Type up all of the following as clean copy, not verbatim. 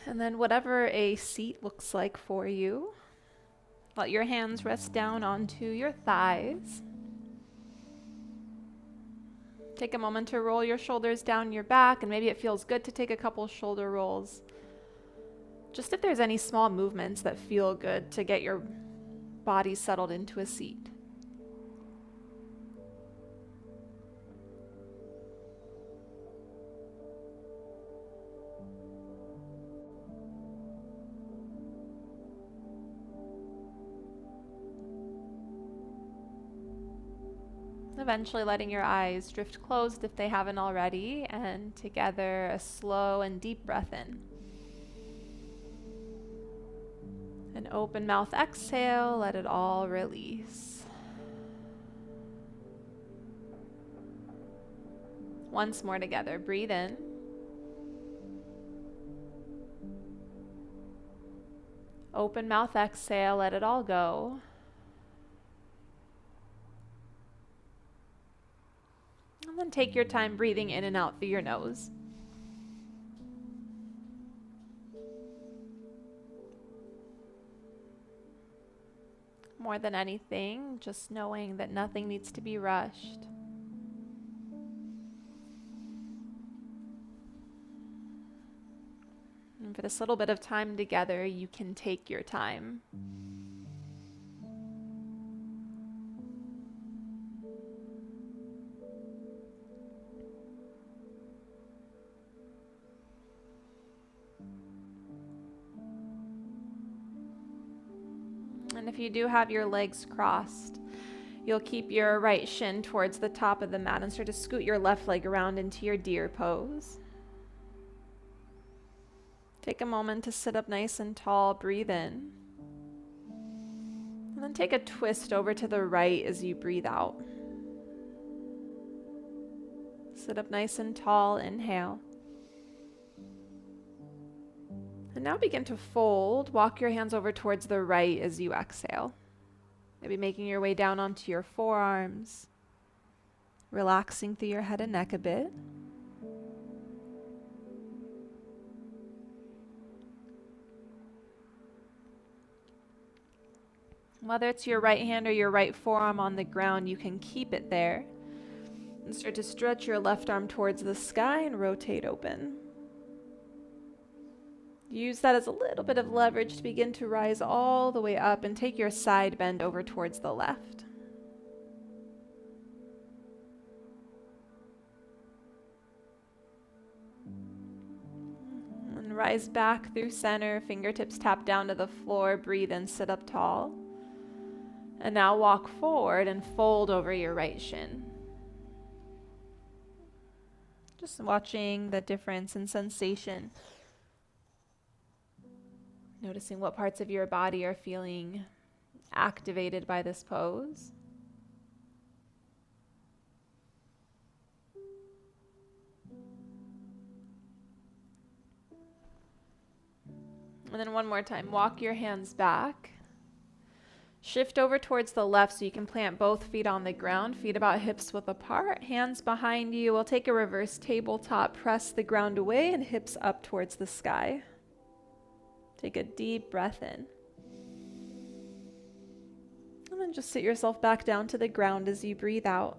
And then whatever a seat looks like for you, let your hands rest down onto your thighs. Take a moment to roll your shoulders down your back, and maybe it feels good to take a couple shoulder rolls. Just if there's any small movements that feel good to get your body settled into a seat. Eventually letting your eyes drift closed if they haven't already, and together a slow and deep breath in. An open mouth exhale, let it all release. Once more together, breathe in. Open mouth exhale, let it all go. And then take your time breathing in and out through your nose. More than anything, just knowing that nothing needs to be rushed. And for this little bit of time together, you can take your time. And if you do have your legs crossed, you'll keep your right shin towards the top of the mat and start to scoot your left leg around into your deer pose. Take a moment to sit up nice and tall, breathe in. And then take a twist over to the right as you breathe out. Sit up nice and tall, inhale. And now begin to fold. Walk your hands over towards the right as you exhale. Maybe making your way down onto your forearms. Relaxing through your head and neck a bit. Whether it's your right hand or your right forearm on the ground, you can keep it there. And start to stretch your left arm towards the sky and rotate open. Use that as a little bit of leverage to begin to rise all the way up and take your side bend over towards the left. And rise back through center, fingertips tap down to the floor, breathe in, sit up tall. And now walk forward and fold over your right shin. Just watching the difference in sensation. Noticing what parts of your body are feeling activated by this pose. And then one more time, walk your hands back. Shift over towards the left so you can plant both feet on the ground, feet about hips width apart, hands behind you. We'll take a reverse tabletop, press the ground away and hips up towards the sky. Take a deep breath in. And then just sit yourself back down to the ground as you breathe out.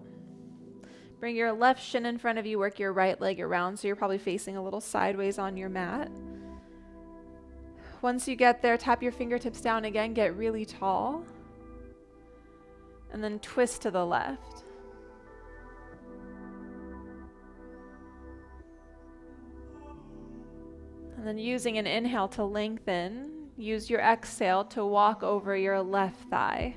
Bring your left shin in front of you, work your right leg around so you're probably facing a little sideways on your mat. Once you get there, tap your fingertips down again, get really tall. And then twist to the left. And then using an inhale to lengthen, use your exhale to walk over your left thigh.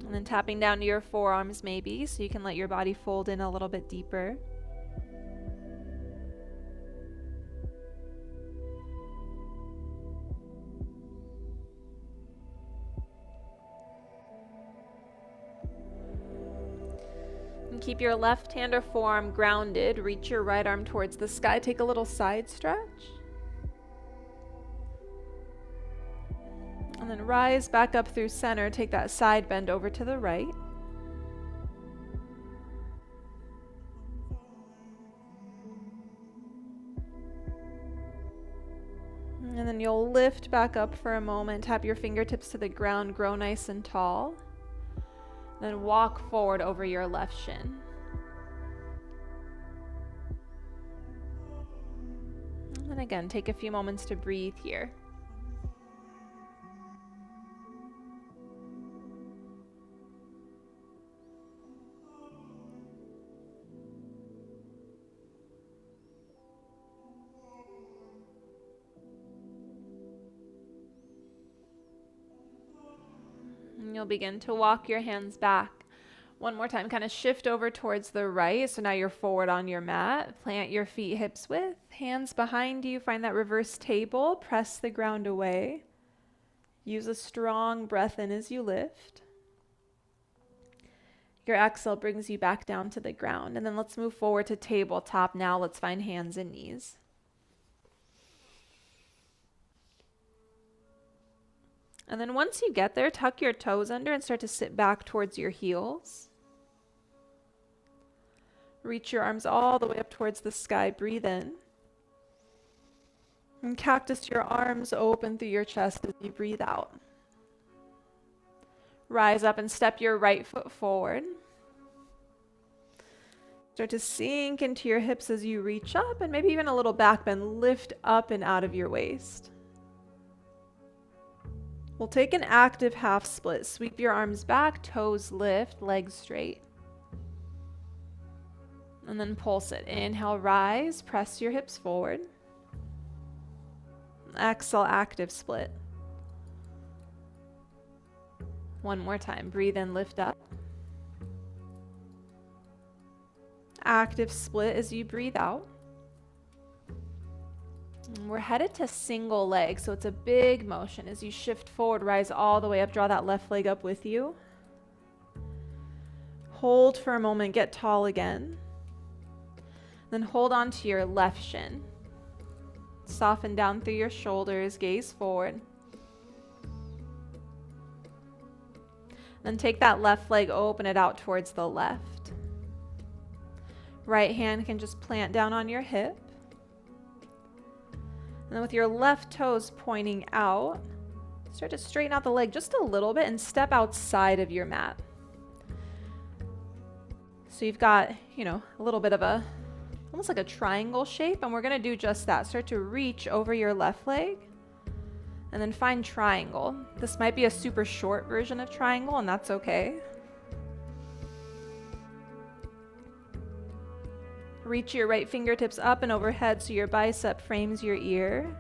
And then tapping down to your forearms maybe, so you can let your body fold in a little bit deeper. Keep your left hand or forearm grounded. Reach your right arm towards the sky. Take a little side stretch. And then rise back up through center. Take that side bend over to the right. And then you'll lift back up for a moment, tap your fingertips to the ground, grow nice and tall. Then walk forward over your left shin. And then again, take a few moments to breathe here. And you'll begin to walk your hands back. One more time, kind of shift over towards the right. So now you're forward on your mat. Plant your feet hips width, hands behind you. Find that reverse table. Press the ground away. Use a strong breath in as you lift. Your exhale brings you back down to the ground. And then let's move forward to tabletop now. Let's find hands and knees. And then once you get there, tuck your toes under and start to sit back towards your heels. Reach your arms all the way up towards the sky. Breathe in. And cactus your arms open through your chest as you breathe out. Rise up and step your right foot forward. Start to sink into your hips as you reach up, and maybe even a little back bend. Lift up and out of your waist. We'll take an active half split. Sweep your arms back, toes lift, legs straight. And then pulse it. Inhale, rise, press your hips forward. Exhale, active split. One more time. Breathe in, lift up. Active split as you breathe out. And we're headed to single leg, so it's a big motion. As you shift forward, rise all the way up, draw that left leg up with you. Hold for a moment, get tall again. Then hold on to your left shin. Soften down through your shoulders, gaze forward. Then take that left leg, open it out towards the left. Right hand can just plant down on your hip. And then with your left toes pointing out, start to straighten out the leg just a little bit and step outside of your mat. So you've got, a little bit of almost like a triangle shape, and we're going to do just that. Start to reach over your left leg and then find triangle. This might be a super short version of triangle, and that's okay. Reach your right fingertips up and overhead so your bicep frames your ear.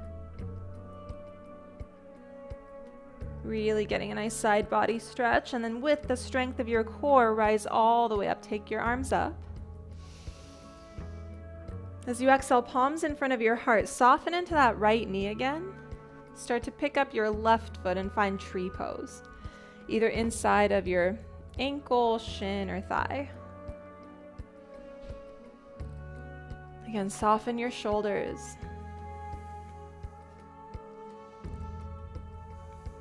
Really getting a nice side body stretch. And then with the strength of your core, rise all the way up. Take your arms up. As you exhale, palms in front of your heart, soften into that right knee again. Start to pick up your left foot and find tree pose, either inside of your ankle, shin, or thigh. Again, soften your shoulders.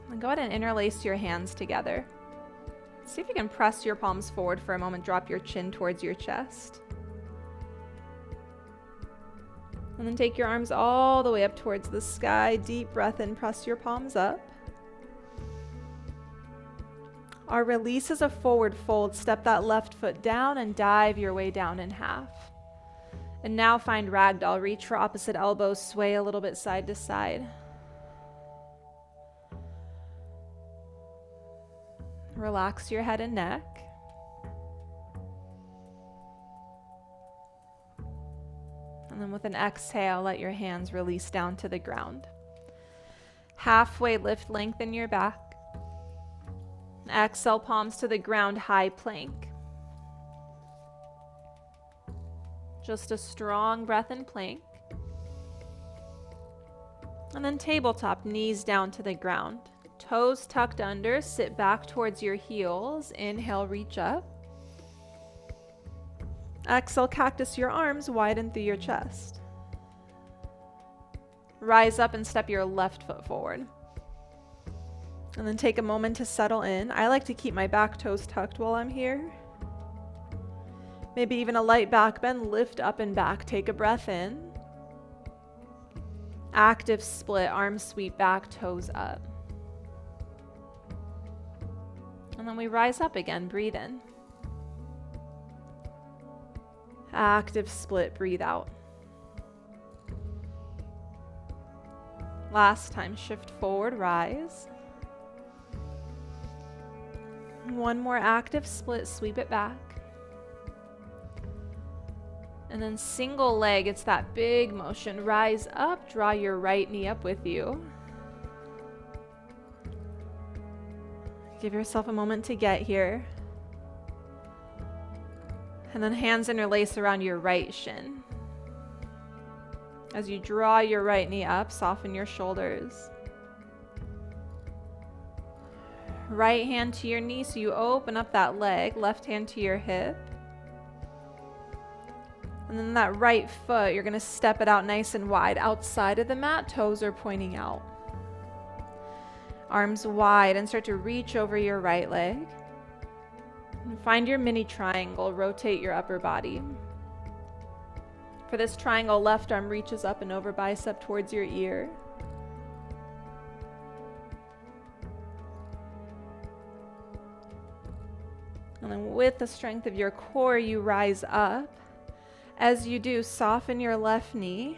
And go ahead and interlace your hands together. See if you can press your palms forward for a moment. Drop your chin towards your chest. And then take your arms all the way up towards the sky. Deep breath in, press your palms up. Our release is a forward fold. Step that left foot down and dive your way down in half. And now find ragdoll. Reach for opposite elbows, sway a little bit side to side. Relax your head and neck. And then with an exhale, let your hands release down to the ground. Halfway lift, lengthen your back. Exhale, palms to the ground, high plank. Just a strong breath in plank. And then tabletop, knees down to the ground. Toes tucked under, sit back towards your heels. Inhale, reach up. Exhale, cactus your arms, widen through your chest. Rise up and step your left foot forward. And then take a moment to settle in. I like to keep my back toes tucked while I'm here. Maybe even a light back bend, lift up and back. Take a breath in. Active split, arms sweep back, toes up. And then we rise up again, breathe in. Active split, breathe out. Last time, shift forward, rise. One more active split, sweep it back. And then single leg, it's that big motion. Rise up, draw your right knee up with you. Give yourself a moment to get here. And then hands interlace around your right shin. As you draw your right knee up, soften your shoulders. Right hand to your knee, so you open up that leg. Left hand to your hip. And then that right foot, you're going to step it out nice and wide. Outside of the mat, toes are pointing out. Arms wide and start to reach over your right leg. And find your mini triangle, rotate your upper body. For this triangle, left arm reaches up and over bicep towards your ear. And then with the strength of your core, you rise up. As you do, soften your left knee,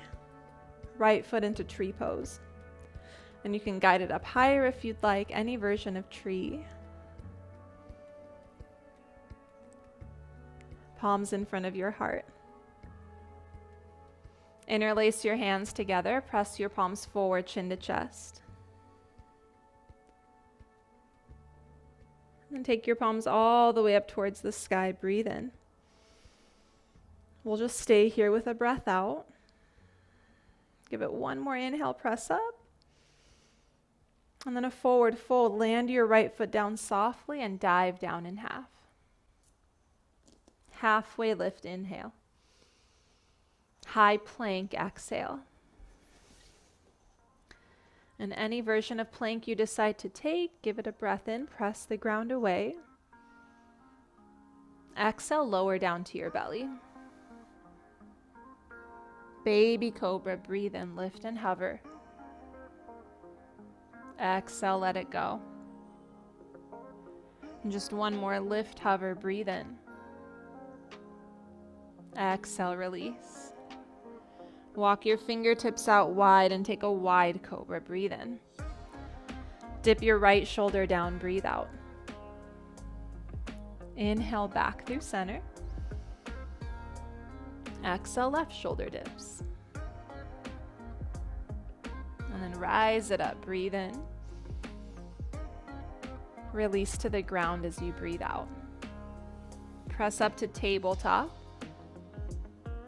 right foot into tree pose. And you can guide it up higher if you'd like, any version of tree. Palms in front of your heart. Interlace your hands together, press your palms forward, chin to chest. And take your palms all the way up towards the sky, breathe in. We'll just stay here with a breath out. Give it one more inhale, press up. And then a forward fold. Land your right foot down softly and dive down in half. Halfway lift, inhale. High plank, exhale. And any version of plank you decide to take, give it a breath in, press the ground away. Exhale, lower down to your belly. Baby cobra, breathe in, lift and hover. Exhale, let it go. And just one more, lift, hover, breathe in. Exhale, release. Walk your fingertips out wide and take a wide cobra, breathe in. Dip your right shoulder down, breathe out. Inhale back through center. Exhale, left shoulder dips. And then rise it up, breathe in. Release to the ground as you breathe out. Press up to tabletop.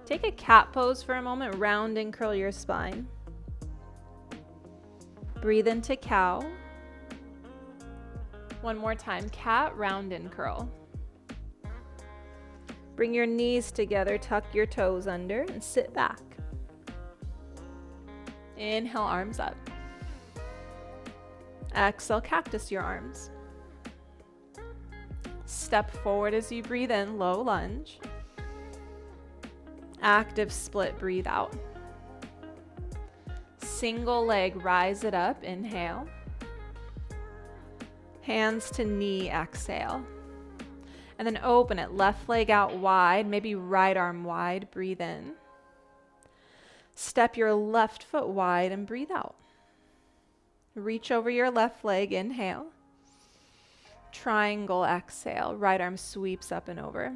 Take a cat pose for a moment, round and curl your spine. Breathe into cow. One more time, cat, round and curl. Bring your knees together, tuck your toes under, and sit back. Inhale, arms up. Exhale, cactus your arms. Step forward as you breathe in, low lunge. Active split, breathe out. Single leg, rise it up, inhale. Hands to knee, exhale. And then open it, left leg out wide, maybe right arm wide, breathe in. Step your left foot wide and breathe out. Reach over your left leg, inhale. Triangle, exhale, right arm sweeps up and over.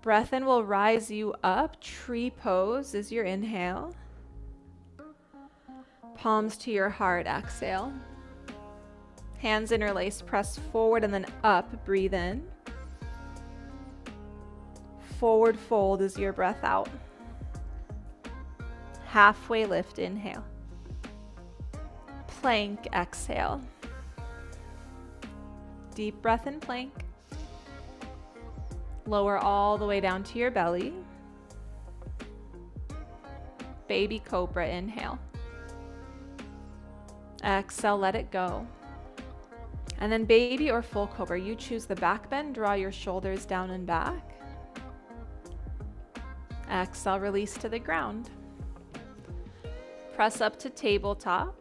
Breath in will rise you up. Tree pose is your inhale. Palms to your heart, exhale. Hands interlace, press forward and then up, breathe in. Forward fold is your breath out. Halfway lift, inhale. Plank, exhale. Deep breath in plank. Lower all the way down to your belly. Baby cobra, inhale. Exhale, let it go. And then baby or full cobra, you choose the back bend, draw your shoulders down and back. Exhale, release to the ground. Press up to tabletop.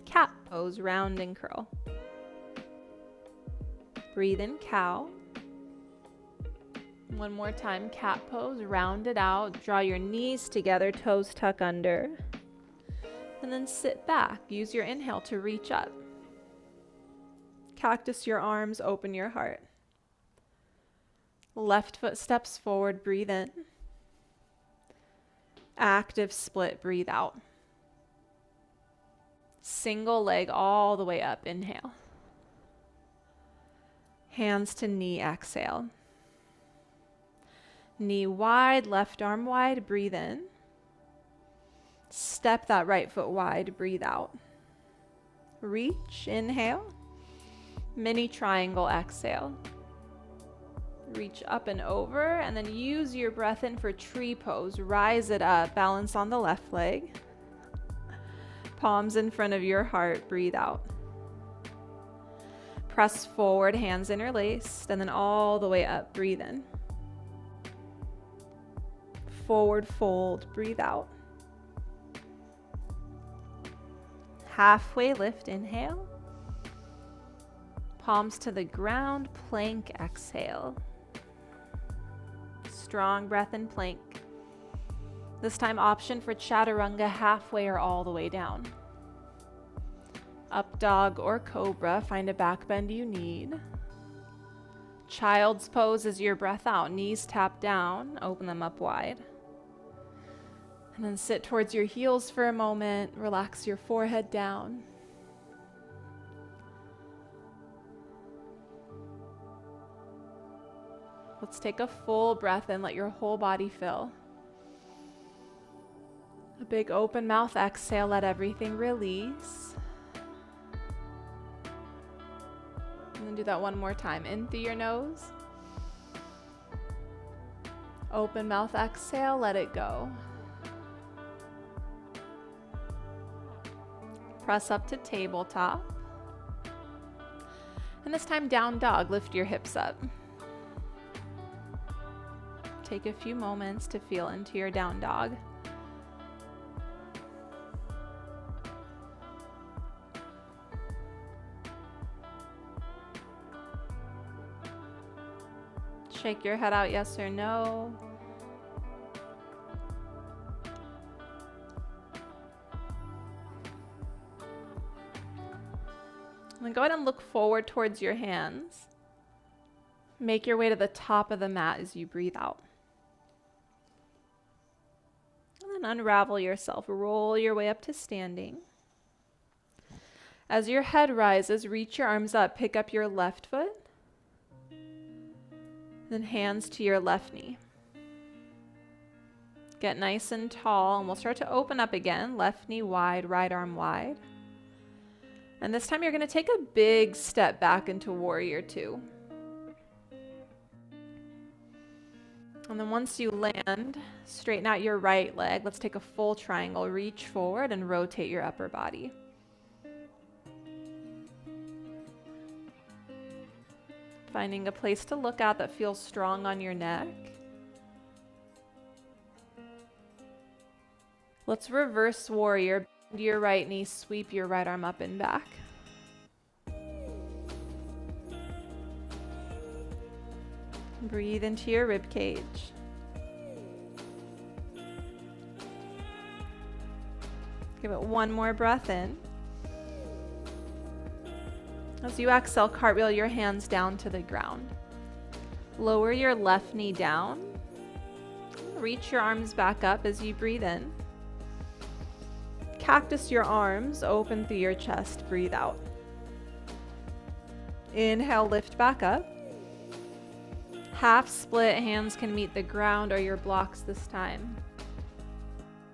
Cat pose, round and curl. Breathe in, cow. One more time, cat pose, round it out. Draw your knees together, toes tuck under. And then sit back. Use your inhale to reach up. Cactus your arms, open your heart. Left foot steps forward, breathe in. Active split, breathe out. Single leg all the way up, inhale. Hands to knee, exhale. Knee wide, left arm wide, breathe in. Step that right foot wide, breathe out. Reach, inhale. Mini triangle, exhale. Reach up and over, and then use your breath in for tree pose. Rise it up, balance on the left leg. Palms in front of your heart, breathe out. Press forward, hands interlaced, and then all the way up, breathe in. Forward fold, breathe out. Halfway lift, inhale. Palms to the ground, plank, exhale. Strong breath in plank. This time option for chaturanga, halfway or all the way down. Up dog or cobra, find a back bend you need. Child's pose is your breath out, knees tap down, open them up wide. And then sit towards your heels for a moment, relax your forehead down. Let's take a full breath in, let your whole body fill. A big open mouth exhale, let everything release. And then do that one more time. In through your nose. Open mouth exhale, let it go. Press up to tabletop. And this time down dog, lift your hips up. Take a few moments to feel into your down dog. Shake your head out, yes or no. And then go ahead and look forward towards your hands. Make your way to the top of the mat as you breathe out. And then unravel yourself. Roll your way up to standing. As your head rises, reach your arms up. Pick up your left foot. Then hands to your left knee. Get nice and tall, and we'll start to open up again. Left knee wide, right arm wide. And this time you're going to take a big step back into warrior two. And then once you land, straighten out your right leg. Let's take a full triangle. Reach forward and rotate your upper body. Finding a place to look at that feels strong on your neck. Let's reverse warrior. Bend your right knee, sweep your right arm up and back. Breathe into your rib cage. Give it one more breath in. As you exhale, cartwheel your hands down to the ground. Lower your left knee down. Reach your arms back up as you breathe in. Cactus your arms, open through your chest, breathe out. Inhale, lift back up. Half split, hands can meet the ground or your blocks this time.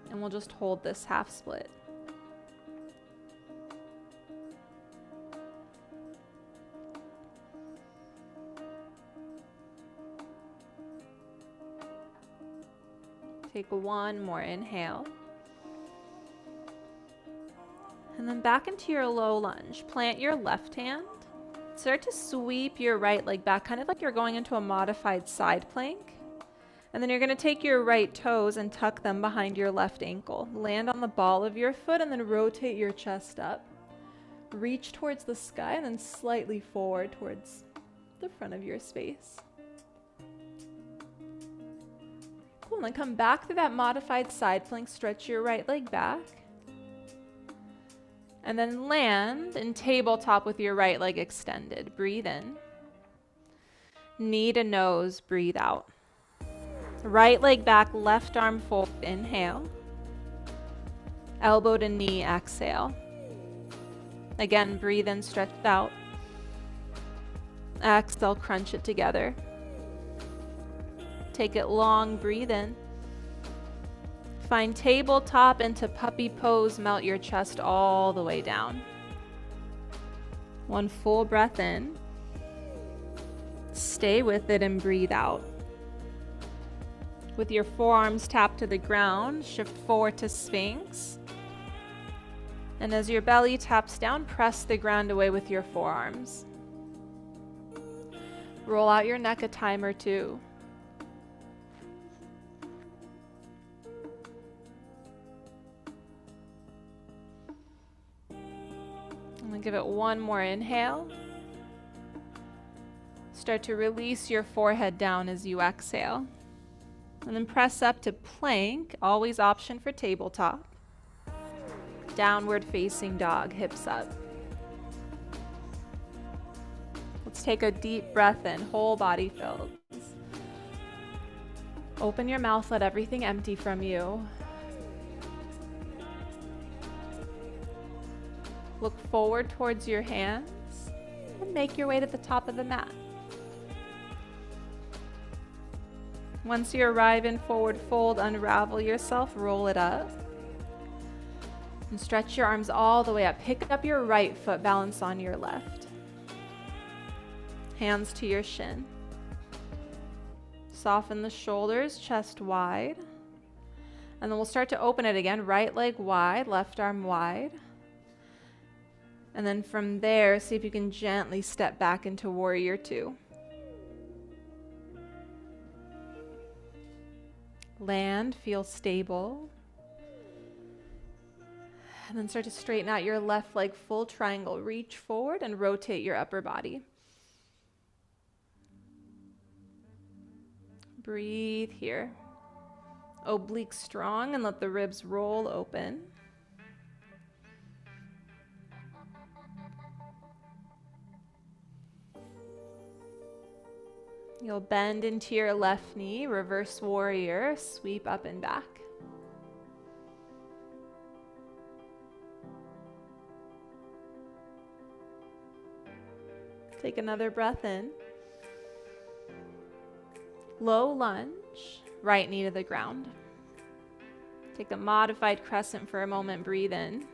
And we'll just hold this half split. Take one more inhale. And then back into your low lunge. Plant your left hand. Start to sweep your right leg back, kind of like you're going into a modified side plank. And then you're going to take your right toes and tuck them behind your left ankle. Land on the ball of your foot and then rotate your chest up. Reach towards the sky and then slightly forward towards the front of your space. Cool, and then come back to that modified side plank. Stretch your right leg back. And then land in tabletop with your right leg extended. Breathe in. Knee to nose, breathe out. Right leg back, left arm forward, inhale. Elbow to knee, exhale. Again, breathe in, stretch out. Exhale, crunch it together. Take it long, breathe in. Find tabletop into puppy pose, melt your chest all the way down. One full breath in. Stay with it and breathe out. With your forearms tapped to the ground, shift forward to Sphinx. And as your belly taps down, press the ground away with your forearms. Roll out your neck a time or two. I'm going to give it one more inhale. Start to release your forehead down as you exhale. And then press up to plank, always option for tabletop. Downward facing dog, hips up. Let's take a deep breath in, whole body filled. Open your mouth, let everything empty from you. Look forward towards your hands and make your way to the top of the mat. Once you arrive in forward fold, unravel yourself, roll it up. And stretch your arms all the way up. Pick up your right foot, balance on your left. Hands to your shin. Soften the shoulders, chest wide. And then we'll start to open it again. Right leg wide, left arm wide. And then from there, see if you can gently step back into warrior two. Land, feel stable. And then start to straighten out your left leg, full triangle. Reach forward and rotate your upper body. Breathe here. Oblique strong and let the ribs roll open. You'll bend into your left knee, reverse warrior, sweep up and back. Take another breath in. Low lunge, right knee to the ground. Take a modified crescent for a moment, breathe in.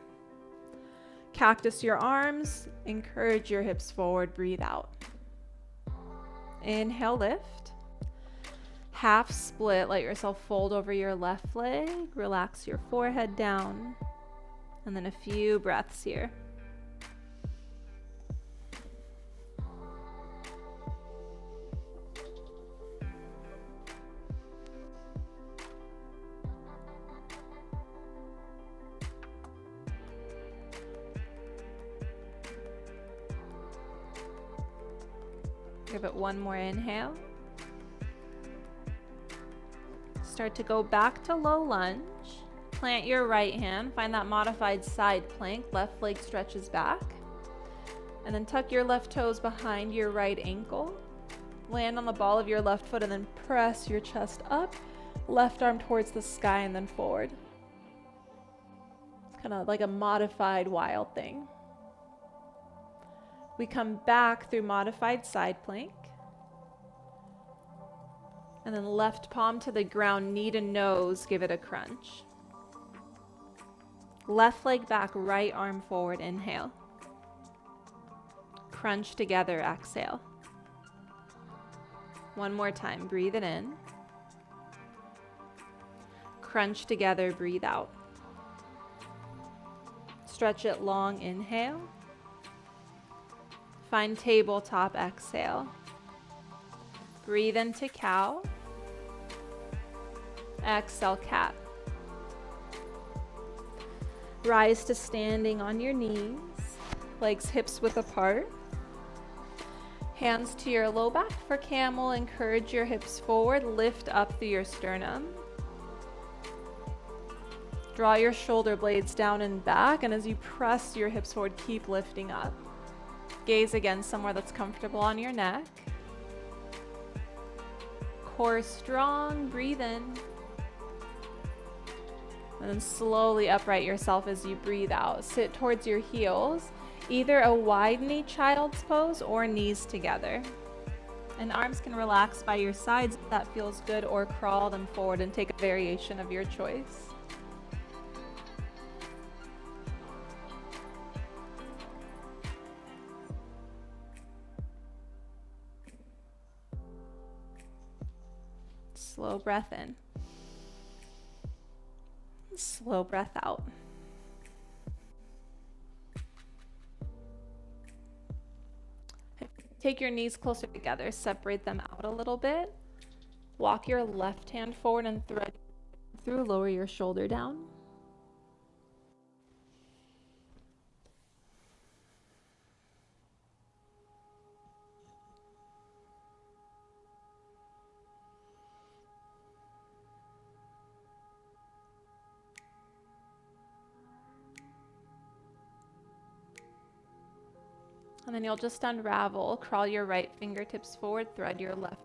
Cactus your arms, encourage your hips forward, breathe out. Inhale, lift. Half split, let yourself fold over your left leg, relax your forehead down, and then a few breaths here. Give it one more inhale. Start to go back to low lunge. Plant your right hand. Find that modified side plank. Left leg stretches back. And then tuck your left toes behind your right ankle. Land on the ball of your left foot and then press your chest up. Left arm towards the sky and then forward. It's kind of like a modified wild thing. We come back through modified side plank. And then left palm to the ground, knee to nose, give it a crunch. Left leg back, right arm forward, inhale. Crunch together, exhale. One more time, breathe it in. Crunch together, breathe out. Stretch it long, inhale. Find tabletop, exhale. Breathe into cow. Exhale, cat. Rise to standing on your knees, legs hips width apart. Hands to your low back for camel. Encourage your hips forward, lift up through your sternum. Draw your shoulder blades down and back, and as you press your hips forward, keep lifting up. Gaze again somewhere that's comfortable on your neck. Core strong, breathe in. And then slowly upright yourself as you breathe out. Sit towards your heels, either a wide knee child's pose or knees together. And arms can relax by your sides if that feels good, or crawl them forward and take a variation of your choice. Slow breath in. Slow breath out. Take your knees closer together, separate them out a little bit. Walk your left hand forward and thread through, lower your shoulder down. And then you'll just unravel, crawl your right fingertips forward, thread your left.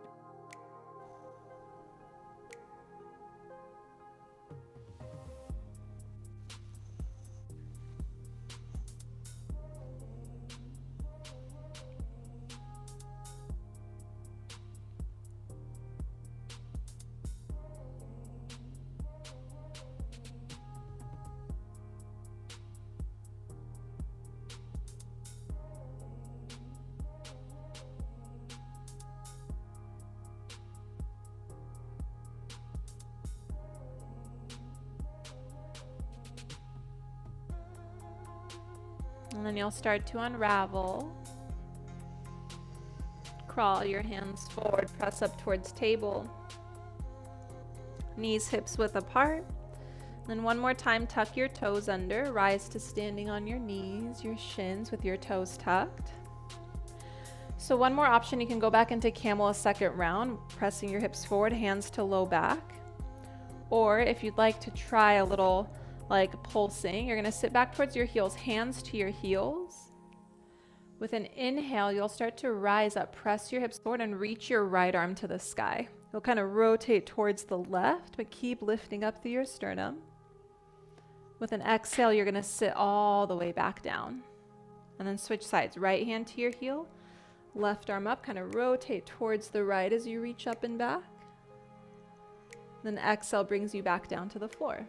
And then you'll start to unravel. Crawl your hands forward, press up towards table. Knees, hips width apart. Then one more time, tuck your toes under. Rise to standing on your knees, your shins with your toes tucked. So one more option, you can go back into camel a second round, pressing your hips forward, hands to low back. Or if you'd like to try a little like pulsing, you're gonna sit back towards your heels, hands to your heels. With an inhale, you'll start to rise up, press your hips forward and reach your right arm to the sky. You'll kind of rotate towards the left, but keep lifting up through your sternum. With an exhale, you're gonna sit all the way back down. And then switch sides, right hand to your heel, left arm up, kind of rotate towards the right as you reach up and back. Then exhale brings you back down to the floor.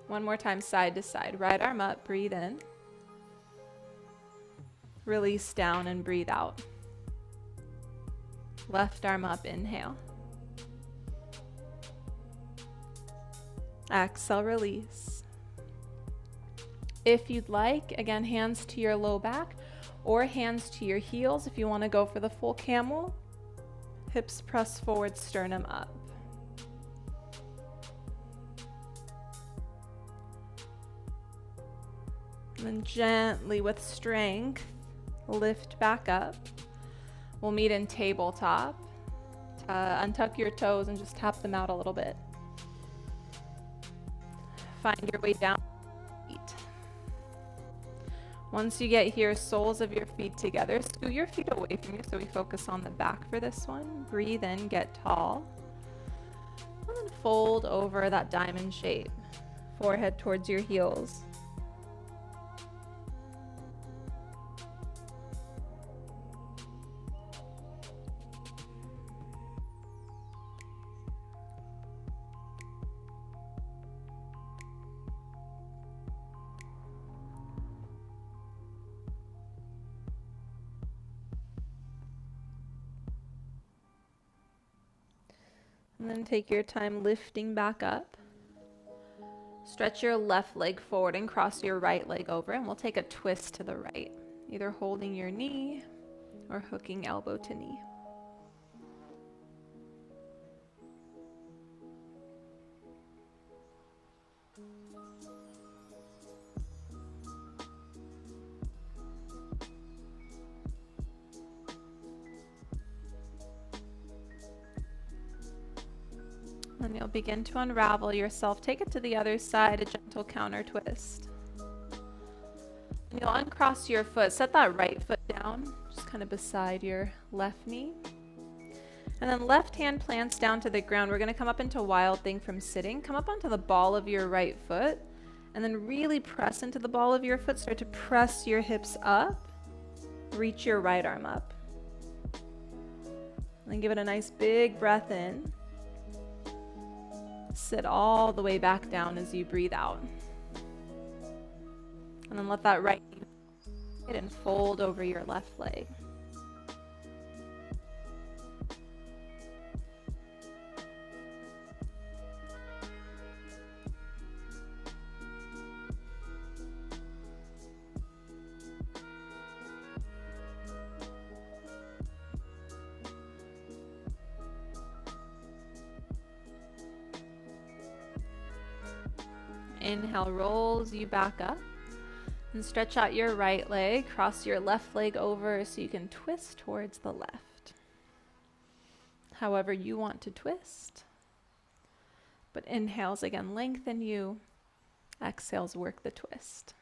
One more time, side to side. Right arm up, breathe in. Release down and breathe out. Left arm up, inhale. Exhale, release. If you'd like, again, hands to your low back or hands to your heels if you want to go for the full camel. Hips press forward, sternum up. And then gently with strength, lift back up. We'll meet in tabletop. Untuck your toes and just tap them out a little bit. Find your way down. Once you get here, soles of your feet together. Scoot your feet away from you so we focus on the back for this one. Breathe in, get tall. And then fold over that diamond shape. Forehead towards your heels. And then take your time lifting back up. Stretch your left leg forward and cross your right leg over, and we'll take a twist to the right, either holding your knee or hooking elbow to knee. Then you'll begin to unravel yourself. Take it to the other side, a gentle counter twist. And you'll uncross your foot. Set that right foot down, just kind of beside your left knee. And then left hand plants down to the ground. We're going to come up into Wild Thing from sitting. Come up onto the ball of your right foot. And then really press into the ball of your foot. Start to press your hips up. Reach your right arm up. And then give it a nice big breath in. Sit all the way back down as you breathe out. And then let that right knee hit and fold over your left leg. Inhale, rolls you back up. And stretch out your right leg. Cross your left leg over so you can twist towards the left. However you want to twist. But inhales again, lengthen you. Exhales, work the twist.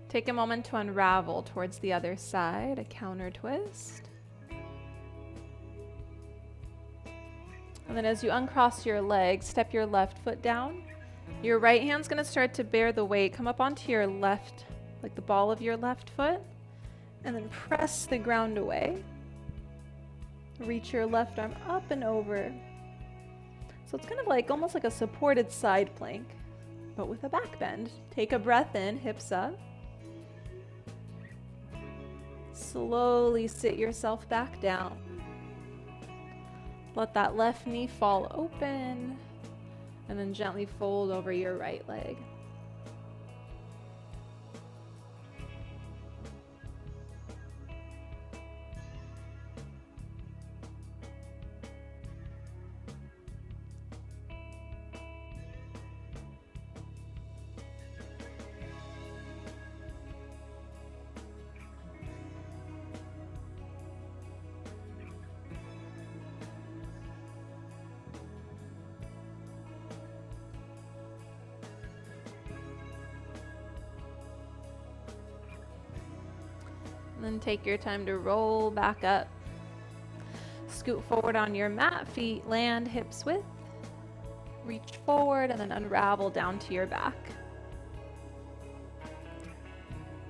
Take a moment to unravel towards the other side, a counter twist. And then as you uncross your leg, step your left foot down. Your right hand's going to start to bear the weight. Come up onto your left, like the ball of your left foot, and then press the ground away. Reach your left arm up and over. So it's kind of like almost like a supported side plank, but with a back bend. Take a breath in, hips up. Slowly sit yourself back down. Let that left knee fall open and then gently fold over your right leg. Then take your time to roll back up. Scoot forward on your mat, feet land hips width. Reach forward and then unravel down to your back.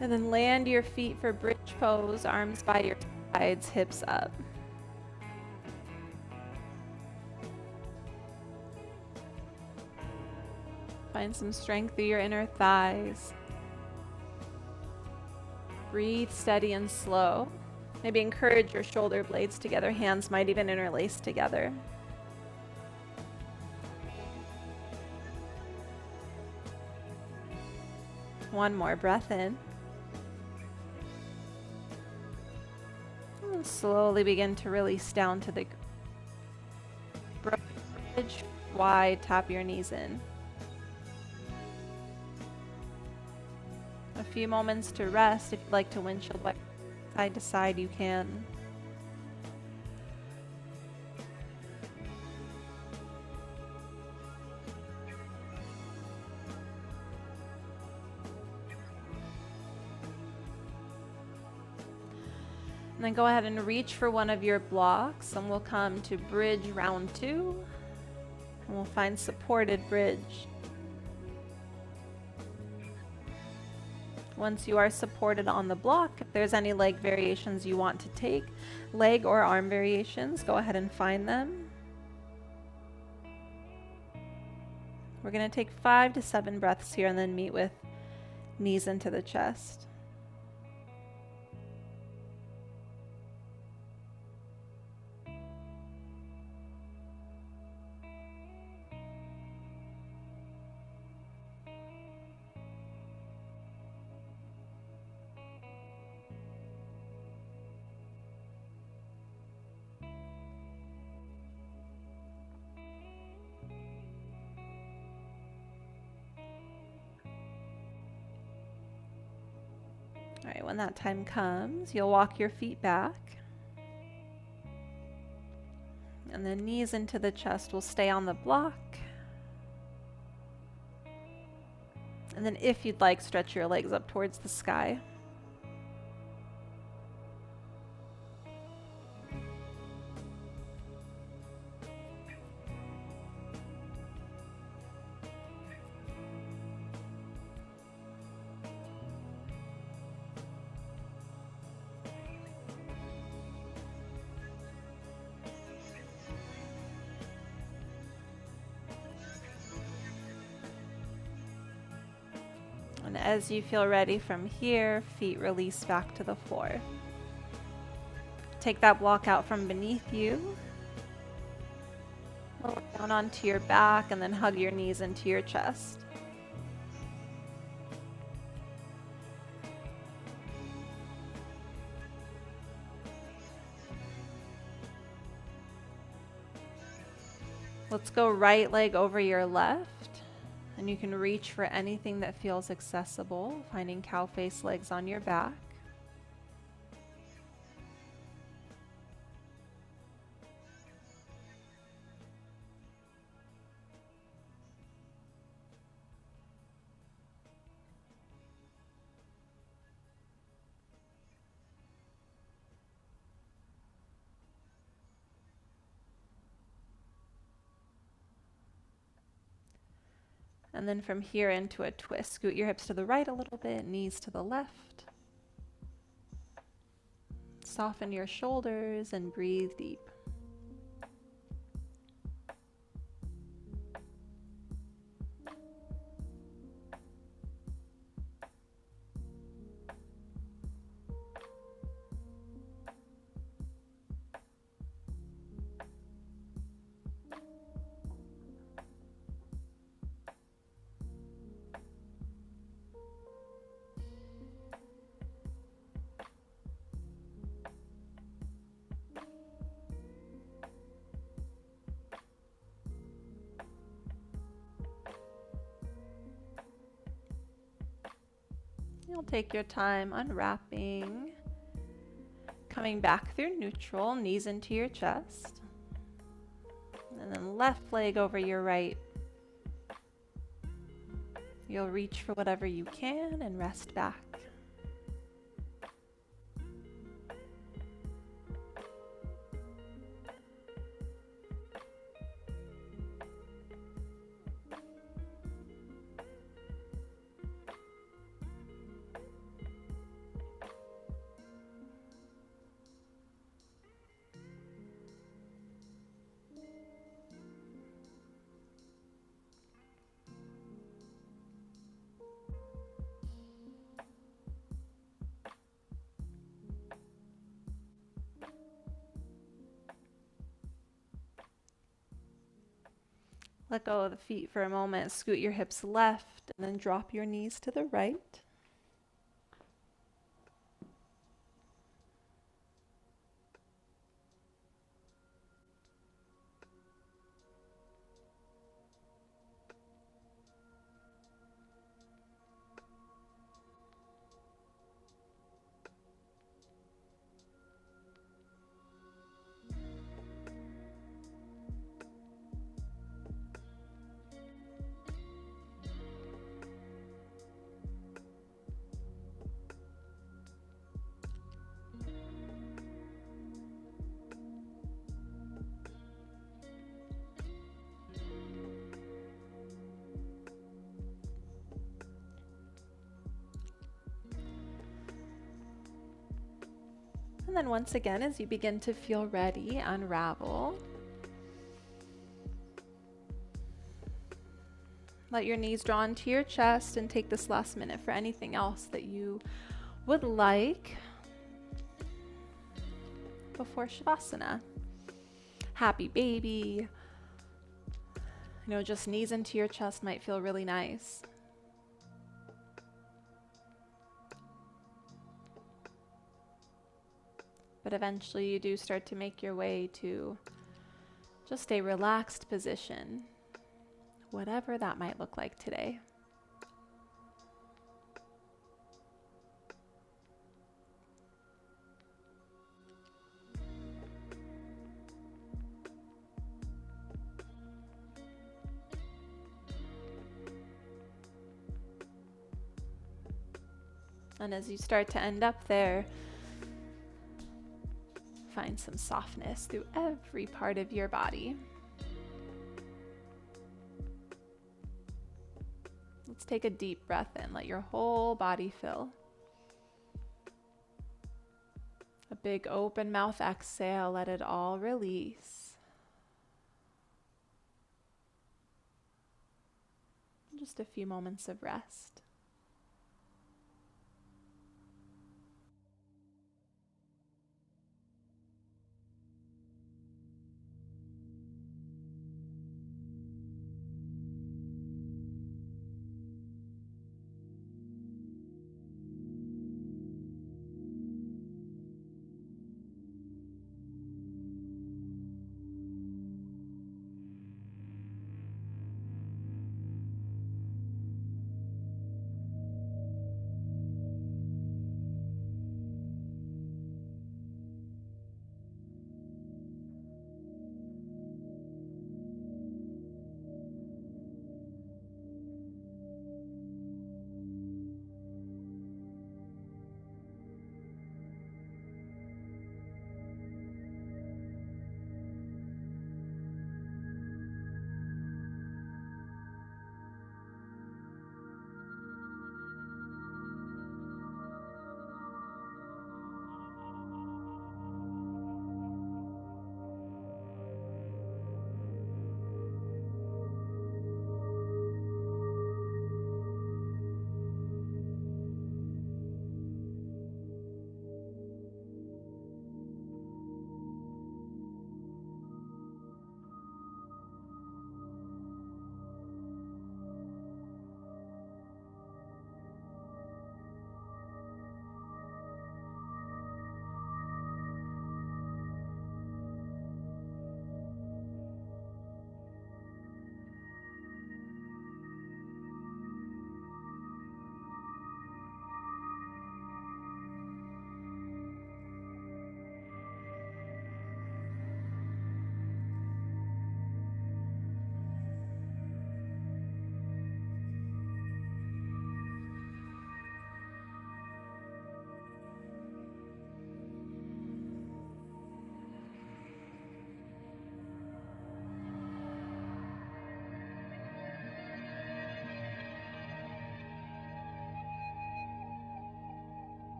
And then land your feet for bridge pose, arms by your sides, hips up. Find some strength through your inner thighs. Breathe steady and slow. Maybe encourage your shoulder blades together. Hands might even interlace together. One more breath in. And slowly begin to release down to the bridge. Wide, tap your knees in. A few moments to rest. If you'd like to windshield wiper side to side, you can. And then go ahead and reach for one of your blocks, and we'll come to bridge round 2, and we'll find supported bridge. Once you are supported on the block, if there's any leg variations you want to take, leg or arm variations, go ahead and find them. We're going to take 5 to 7 breaths here and then meet with knees into the chest. when that time comes, you'll walk your feet back. And then knees into the chest will stay on the block. And then if you'd like, stretch your legs up towards the sky. And as you feel ready from here, feet release back to the floor. Take that block out from beneath you. Lower down onto your back and then hug your knees into your chest. Let's go right leg over your left. And you can reach for anything that feels accessible, finding cow face legs on your back. And then from here into a twist. Scoot your hips to the right a little bit, knees to the left. Soften your shoulders and breathe deep. You'll take your time unwrapping, coming back through neutral, knees into your chest, and then left leg over your right. You'll reach for whatever you can and rest back. Let go of the feet for a moment, scoot your hips left, and then drop your knees to the right. And then once again, as you begin to feel ready, unravel. Let your knees draw into your chest and take this last minute for anything else that you would like before Shavasana. Happy baby. Just knees into your chest might feel really nice. But eventually you do start to make your way to just a relaxed position, whatever that might look like today. And as you start to end up there, find some softness through every part of your body. Let's take a deep breath in. Let your whole body fill. A big open mouth exhale. Let it all release. Just a few moments of rest.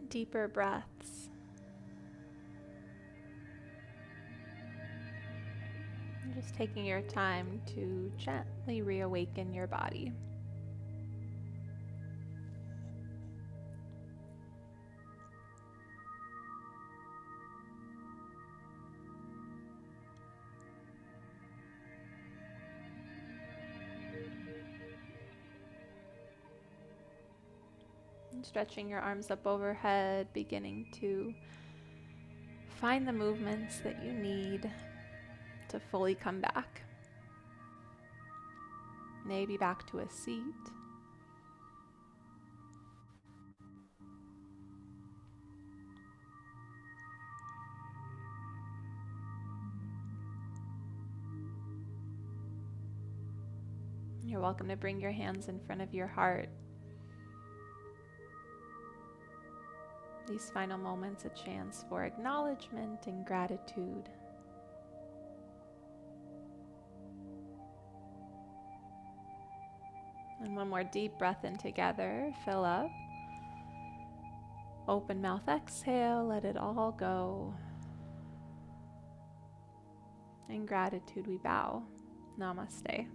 Deeper breaths. And just taking your time to gently reawaken your body. And stretching your arms up overhead, beginning to find the movements that you need to fully come back. Maybe back to a seat. You're welcome to bring your hands in front of your heart. These final moments a chance for acknowledgement and gratitude. And one more deep breath in together. Fill up. Open mouth, exhale, let it all go. In gratitude, we bow. Namaste.